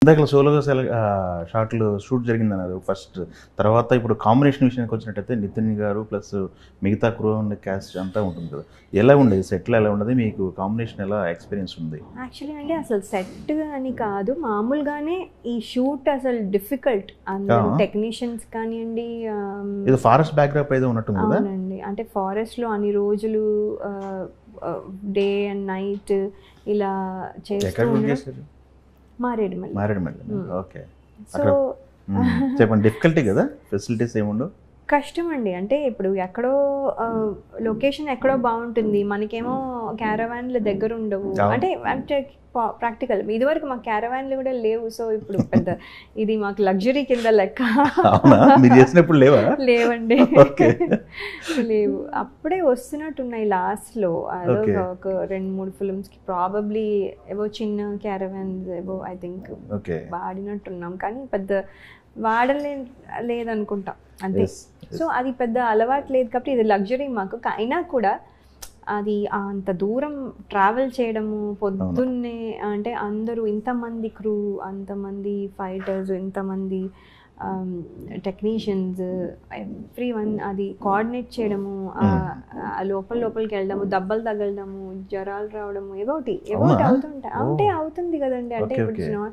ఇందాక సోలోగా షార్ట్లు షూట్ జరిగిందన్నారు ఫస్ట్. తర్వాత ఇప్పుడు కాంబినేషన్ విషయానికి వచ్చినట్టయితే నితిన్ గారు ప్లస్ మిగతా క్రూ ఉండే క్యాస్ట్ అంతా ఉంటుంది కదా, ఎలా ఉండేది సెట్లో, ఎలా ఉండదు మీకు కాంబినేషన్, ఎలా ఎక్స్పీరియన్స్ ఉంది? యాక్చువల్లీ అంటే అసలు సెట్ అని కాదు, మామూలుగానే ఈ షూట్ అసలు డిఫికల్ట్. అందరూ టెక్నీషియన్స్ కానివ్వండి, ఇది ఫారెస్ట్ బ్యాక్డ్రాప్ ఏదో ఉన్నట్టుంది కదా? అవునండి, అంటే ఫారెస్ట్లో అన్ని రోజులు డే అండ్ నైట్ ఇలా చేస్తూ మారేడుమల్లి. ఓకే. సో చెప్పండి, డిఫికల్టీ కదా, ఫెసిలిటీస్ ఏముండవు? కష్టం అండి. అంటే ఇప్పుడు ఎక్కడో లొకేషన్ ఎక్కడో బాగుంటుంది, మనకేమో క్యారవాన్ల దగ్గర ఉండవు. అంటే అంటే ప్రాక్టికల్, ఇదివరకు మాకు క్యారవాన్లు కూడా లేవు. సో ఇప్పుడు పెద్ద ఇది మాకు లగ్జరీ కింద లెక్క. మీరు చేసినప్పుడు లేవా? లేవండి, లేవు. అప్పుడే వస్తున్నట్టున్నాయి లాస్ట్లో. అదో ఒక 2-3 ఫిల్మ్స్కి ప్రాబబ్లీ ఏవో చిన్న క్యారవాన్స్ ఏవో ఐ థింక్ వాడినట్టున్నాం, కానీ పెద్ద లేదనుకుంటా అంతే. సో అది పెద్ద అలవాటు లేదు కాబట్టి ఇది లగ్జరీ మాకు. అయినా కూడా అది అంత దూరం ట్రావెల్ చేయడము పొద్దున్నే, అంటే అందరూ ఇంతమంది క్రూ, అంతమంది ఫైటర్స్, ఇంతమంది టెక్నీషియన్స్, ఎవ్రీ వన్ అది కోఆర్డినేట్ చేయడము, లోపలికి వెళ్ళడము, దెబ్బలు తగలడము, జ్వరాలు రావడము, ఏవోటి అవుతుంటాయి. అవుతుంది కదండి. అంటే ఇప్పుడు